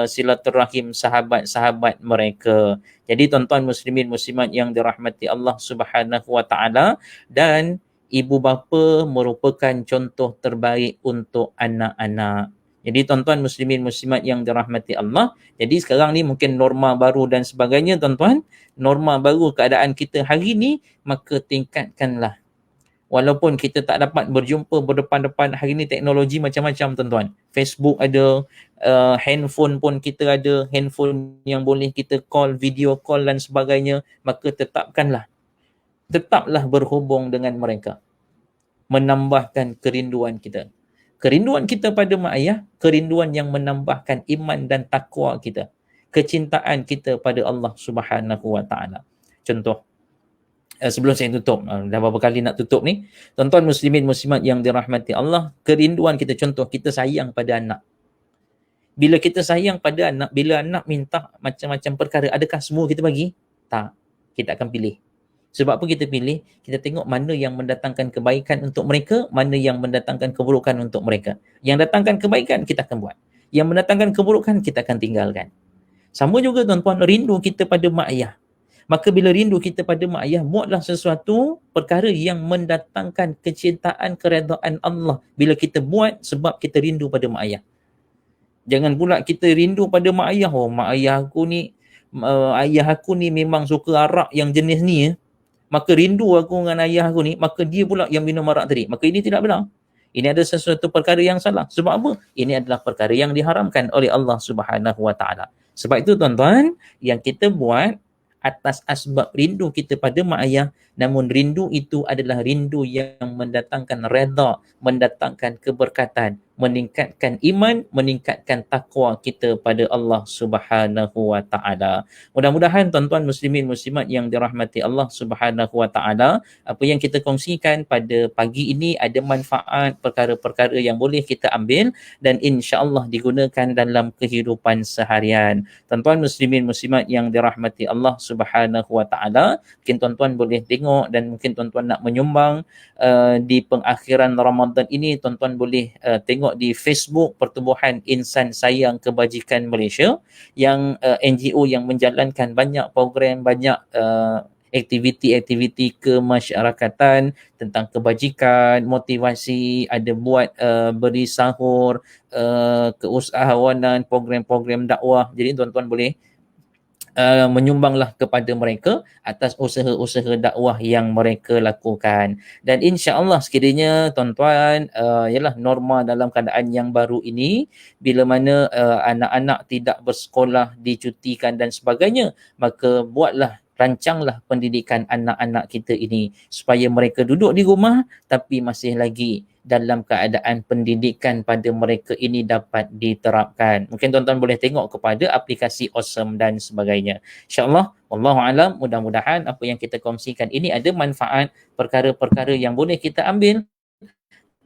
[SPEAKER 1] silaturahim sahabat-sahabat mereka. Jadi tuan-tuan muslimin muslimat yang dirahmati Allah Subhanahu wa taala, dan ibu bapa merupakan contoh terbaik untuk anak-anak. Jadi tuan-tuan muslimin muslimat yang dirahmati Allah, jadi sekarang ni mungkin norma baru dan sebagainya tuan-tuan, norma baru keadaan kita hari ni, maka tingkatkanlah. Walaupun kita tak dapat berjumpa berdepan-depan, hari ni teknologi macam-macam tuan-tuan. Facebook ada, handphone pun kita ada, handphone yang boleh kita call, video call dan sebagainya, maka tetaplah berhubung dengan mereka. Menambahkan kerinduan kita. Kerinduan kita pada mak ayah, kerinduan yang menambahkan iman dan takwa kita. Kecintaan kita pada Allah Subhanahu wa taala. Contoh, sebelum saya tutup, dah berapa kali nak tutup ni, tuan-tuan muslimin muslimat yang dirahmati Allah, kerinduan kita, contoh kita sayang pada anak. Bila kita sayang pada anak, bila anak minta macam-macam perkara, adakah semua kita bagi? Tak. Kita akan pilih. Sebab apa kita pilih? Kita tengok mana yang mendatangkan kebaikan untuk mereka, mana yang mendatangkan keburukan untuk mereka. Yang datangkan kebaikan, kita akan buat. Yang mendatangkan keburukan, kita akan tinggalkan. Sama juga tuan-tuan, rindu kita pada mak ayah. Maka bila rindu kita pada mak ayah, buatlah sesuatu perkara yang mendatangkan kecintaan, keredaan Allah. Bila kita buat sebab kita rindu pada mak ayah. Jangan pula kita rindu pada mak ayah. Oh, mak ayah aku ni, ayah aku ni memang suka arak yang jenis ni. Maka rindu aku dengan ayah aku ni, maka dia pula yang minum arak tadi. Maka ini tidak benar. Ini ada sesuatu perkara yang salah. Sebab apa? Ini adalah perkara yang diharamkan oleh Allah Subhanahu wa taala. Sebab itu tuan-tuan, yang kita buat atas asbab rindu kita pada mak ayah, namun rindu itu adalah rindu yang mendatangkan redha, mendatangkan keberkatan, meningkatkan iman, meningkatkan takwa kita pada Allah Subhanahu wa taala. Mudah-mudahan tuan-tuan muslimin muslimat yang dirahmati Allah Subhanahu wa taala, apa yang kita kongsikan pada pagi ini ada manfaat, perkara-perkara yang boleh kita ambil dan insya-Allah digunakan dalam kehidupan seharian. Tuan-tuan muslimin muslimat yang dirahmati Allah Subhanahu wa taala, mungkin tuan-tuan boleh tengok dan mungkin tuan-tuan nak menyumbang di pengakhiran Ramadan ini, tuan-tuan boleh tengok di Facebook Pertubuhan Insan Sayang Kebajikan Malaysia, yang NGO yang menjalankan banyak program, banyak aktiviti-aktiviti kemasyarakatan tentang kebajikan, motivasi, ada buat beri sahur, keusahawanan, program-program dakwah. Jadi tuan-tuan boleh menyumbanglah kepada mereka atas usaha-usaha dakwah yang mereka lakukan. Dan insya-Allah sekiranya tuan-tuan ialah norma dalam keadaan yang baru ini, bila mana anak-anak tidak bersekolah, dicutikan dan sebagainya, maka rancanglah pendidikan anak-anak kita ini supaya mereka duduk di rumah tapi masih lagi dalam keadaan pendidikan pada mereka ini dapat diterapkan. Mungkin tuan-tuan boleh tengok kepada aplikasi Awesome dan sebagainya. InsyaAllah, wallahu alam, mudah-mudahan apa yang kita kongsikan ini ada manfaat, perkara-perkara yang boleh kita ambil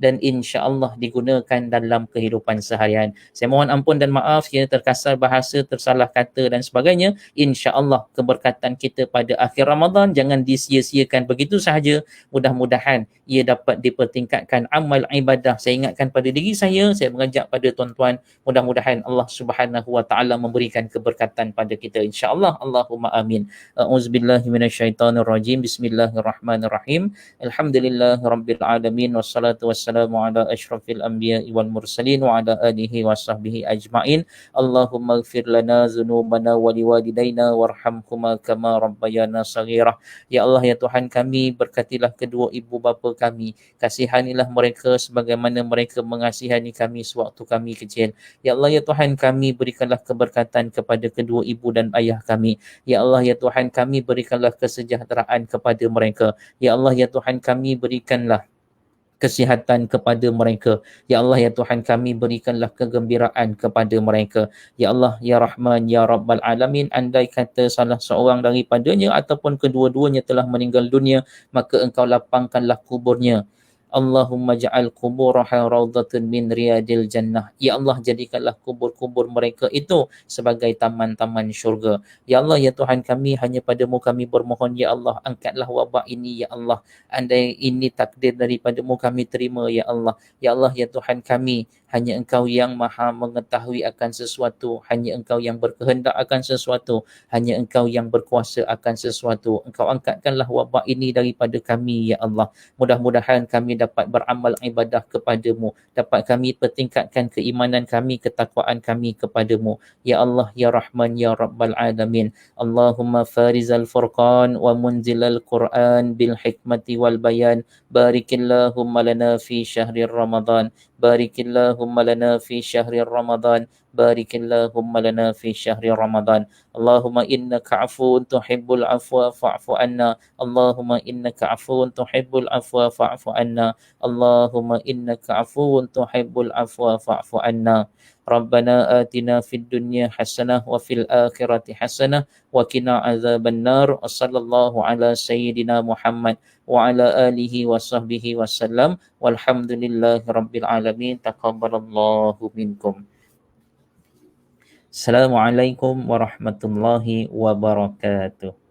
[SPEAKER 1] dan insya-Allah digunakan dalam kehidupan seharian. Saya mohon ampun dan maaf jika terkasar bahasa, tersalah kata dan sebagainya. Insya-Allah keberkatan kita pada akhir Ramadan jangan disia-siakan begitu sahaja. Mudah-mudahan ia dapat dipertingkatkan amal ibadah. Saya ingatkan pada diri saya mengajak pada tuan-tuan, mudah-mudahan Allah Subhanahu wa taala memberikan keberkatan pada kita insya-Allah. Allahumma amin. Auzubillahi minasyaitonirrajim. Bismillahirrahmanirrahim. Alhamdulillahirabbil alamin wassalatu wassalamu wassalamu ala asyrafil anbiya'i wal mursalin wa ala alihi wa sahbihi ajma'in. Allahumma ighfir lana dhunubana wa liwalidayna warhamhuma kama rabbayana saghirah. Ya Allah, ya Tuhan kami, berkatilah kedua ibu bapa kami, kasihanilah mereka sebagaimana mereka mengasihani kami sewaktu kami kecil. Ya Allah, ya Tuhan kami, berikanlah keberkatan kepada kedua ibu dan ayah kami. Ya Allah, ya Tuhan kami, berikanlah kesejahteraan kepada mereka. Ya Allah, ya Tuhan kami, berikanlah kesihatan kepada mereka. Ya Allah, ya Tuhan kami, berikanlah kegembiraan kepada mereka. Ya Allah, ya Rahman, ya Rabbal Alamin, andai kata salah seorang daripadanya ataupun kedua-duanya telah meninggal dunia, maka Engkau lapangkanlah kuburnya. Allahumma ja'al kuburaha rawdatan min riyadil jannah. Ya Allah, jadikanlah kubur-kubur mereka itu sebagai taman-taman syurga. Ya Allah, ya Tuhan kami, hanya padamu kami bermohon. Ya Allah, angkatlah wabak ini, ya Allah. Andai ini takdir daripadamu, kami terima, ya Allah. Ya Allah, ya Tuhan kami, hanya Engkau yang maha mengetahui akan sesuatu, hanya Engkau yang berkehendak akan sesuatu, hanya Engkau yang berkuasa akan sesuatu. Engkau angkatkanlah wabak ini daripada kami, ya Allah. Mudah-mudahan kami dapat beramal ibadah kepadamu, dapat kami pertingkatkan keimanan kami, ketakwaan kami kepadamu. Ya Allah, ya Rahman, ya Rabbal Alamin. Allahumma farizal furqan wa munzilal Quran bil hikmati wal bayan. Barikillahumma lana fi syahri Ramadan. Barikillahumma lana fi syahri Ramadan. Barikillahumma lana fi syahri Ramadan. Allahumma innaka afuun tuhibbul afwa fa'fu anna. Allahumma innaka afuun tuhibbul afwa fa'fu anna. Allahumma innaka afuun tuhibbul afwa fa'fu anna. Rabbana atina fid dunya hasanah wa fil akhirati hasanah wa qina azaban nar. Sallallahu ala sayyidina Muhammad wa ala alihi wa sahbihi wasallam. Walhamdulillahi rabbil alamin. Taqabbalallahu minkum. Assalamualaikum warahmatullahi wabarakatuh.